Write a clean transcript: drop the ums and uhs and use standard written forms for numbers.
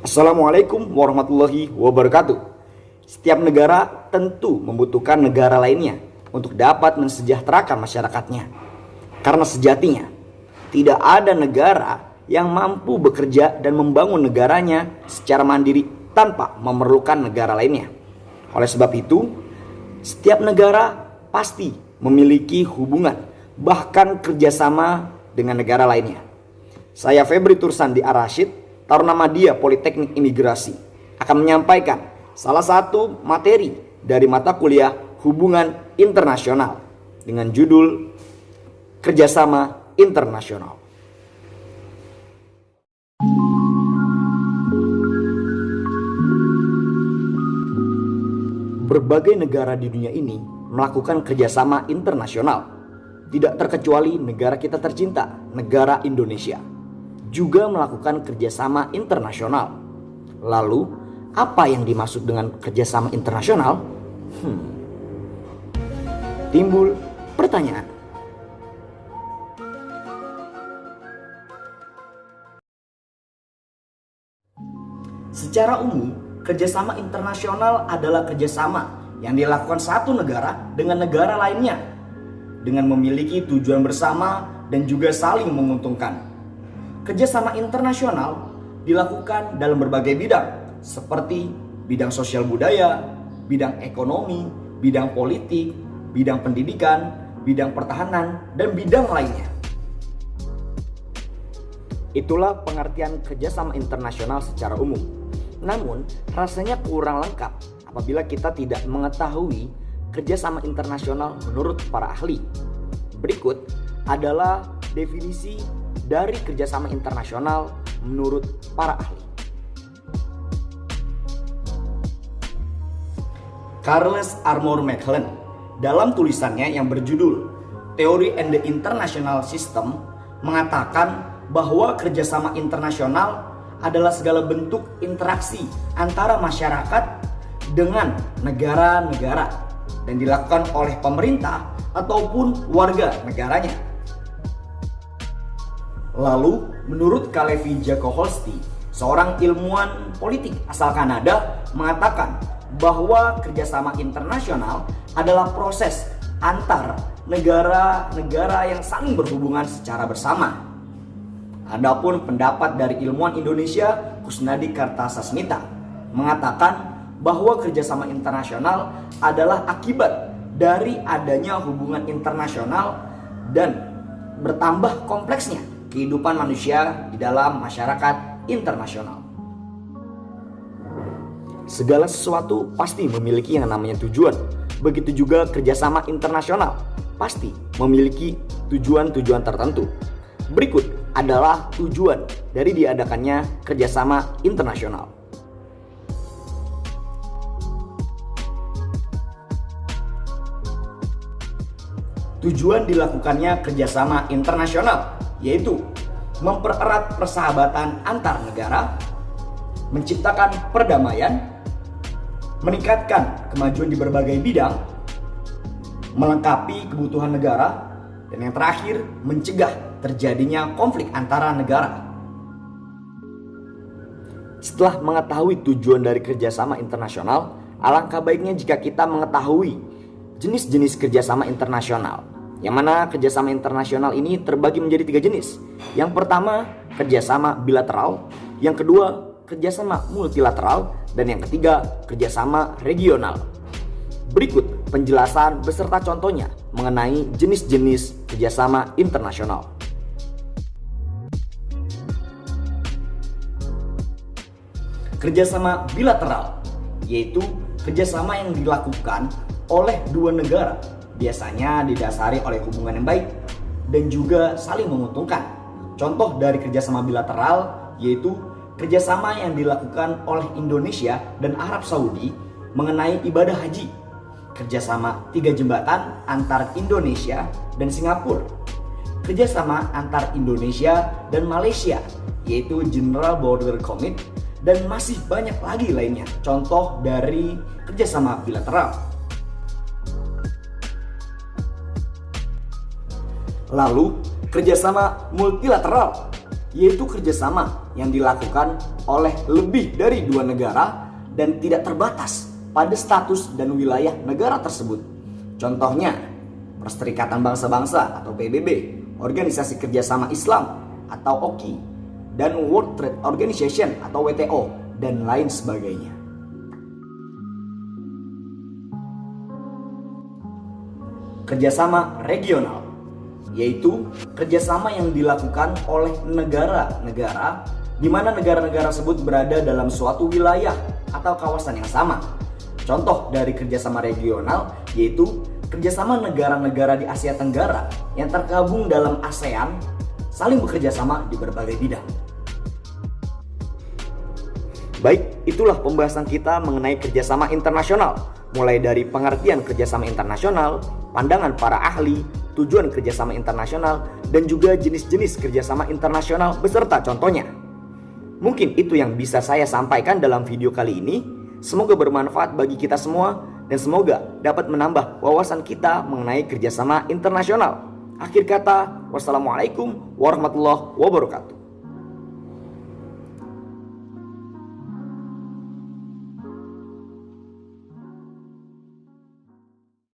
Assalamualaikum warahmatullahi wabarakatuh. Setiap negara tentu membutuhkan negara lainnya untuk dapat mensejahterakan masyarakatnya. Karena sejatinya, tidak ada negara yang mampu bekerja dan membangun negaranya secara mandiri tanpa memerlukan negara lainnya. Oleh sebab itu, setiap negara pasti memiliki hubungan, bahkan kerjasama dengan negara lainnya. Saya Febri Tursandi Ar-Rasyid, Taruna Madya Politeknik Imigrasi, akan menyampaikan salah satu materi dari mata kuliah Hubungan Internasional dengan judul Kerjasama Internasional. Berbagai negara di dunia ini melakukan kerjasama internasional, tidak terkecuali negara kita tercinta, negara Indonesia juga melakukan kerjasama internasional. Lalu, apa yang dimaksud dengan kerjasama internasional? Timbul pertanyaan. Secara umum, kerjasama internasional adalah kerjasama yang dilakukan satu negara dengan negara lainnya dengan memiliki tujuan bersama dan juga saling menguntungkan. Kerjasama internasional dilakukan dalam berbagai bidang seperti bidang sosial budaya, bidang ekonomi, bidang politik, bidang pendidikan, bidang pertahanan, dan bidang lainnya. Itulah pengertian kerjasama internasional secara umum. Namun, rasanya kurang lengkap apabila kita tidak mengetahui kerjasama internasional menurut para ahli. Berikut adalah definisi dari kerjasama internasional menurut para ahli. Charles Armour McLean dalam tulisannya yang berjudul Theory and the International System mengatakan bahwa kerjasama internasional adalah segala bentuk interaksi antara masyarakat dengan negara-negara dan dilakukan oleh pemerintah ataupun warga negaranya. Lalu, menurut Kalevi Jacoholsti, seorang ilmuwan politik asal Kanada, mengatakan bahwa kerjasama internasional adalah proses antar negara-negara yang saling berhubungan secara bersama. Adapun pendapat dari ilmuwan Indonesia Kusnadi Kartasasmita mengatakan bahwa kerjasama internasional adalah akibat dari adanya hubungan internasional dan bertambah kompleksnya kehidupan manusia di dalam masyarakat internasional. Segala sesuatu pasti memiliki yang namanya tujuan. Begitu juga kerjasama internasional pasti memiliki tujuan-tujuan tertentu. Berikut adalah tujuan dari diadakannya kerjasama internasional. Tujuan dilakukannya kerjasama internasional yaitu mempererat persahabatan antar negara, menciptakan perdamaian, meningkatkan kemajuan di berbagai bidang, melengkapi kebutuhan negara, dan yang terakhir mencegah terjadinya konflik antara negara. Setelah mengetahui tujuan dari kerjasama internasional, alangkah baiknya jika kita mengetahui jenis-jenis kerjasama internasional. Yang mana kerjasama internasional ini terbagi menjadi 3 jenis. Yang pertama, kerjasama bilateral. Yang kedua, kerjasama multilateral. Dan yang ketiga, kerjasama regional. Berikut penjelasan beserta contohnya mengenai jenis-jenis kerjasama internasional. Kerjasama bilateral yaitu kerjasama yang dilakukan oleh dua negara, biasanya didasari oleh hubungan yang baik dan juga saling menguntungkan. Contoh dari kerjasama bilateral yaitu kerjasama yang dilakukan oleh Indonesia dan Arab Saudi mengenai ibadah haji, kerjasama 3 jembatan antar Indonesia dan Singapura, kerjasama antar Indonesia dan Malaysia yaitu General Border Commit, dan masih banyak lagi lainnya contoh dari kerjasama bilateral. Lalu kerjasama multilateral yaitu kerjasama yang dilakukan oleh lebih dari dua negara dan tidak terbatas pada status dan wilayah negara tersebut. Contohnya, Perserikatan Bangsa-Bangsa atau PBB, Organisasi Kerjasama Islam atau OKI, dan World Trade Organization atau WTO, dan lain sebagainya. Kerjasama regional, yaitu kerjasama yang dilakukan oleh negara-negara di mana negara-negara tersebut berada dalam suatu wilayah atau kawasan yang sama. Contoh dari kerjasama regional yaitu kerjasama negara-negara di Asia Tenggara yang tergabung dalam ASEAN saling bekerja sama di berbagai bidang. Baik, itulah pembahasan kita mengenai kerjasama internasional. Mulai dari pengertian kerjasama internasional, pandangan para ahli, tujuan kerjasama internasional, dan juga jenis-jenis kerjasama internasional beserta contohnya. Mungkin itu yang bisa saya sampaikan dalam video kali ini. Semoga bermanfaat bagi kita semua dan semoga dapat menambah wawasan kita mengenai kerjasama internasional. Akhir kata, wassalamualaikum warahmatullahi wabarakatuh.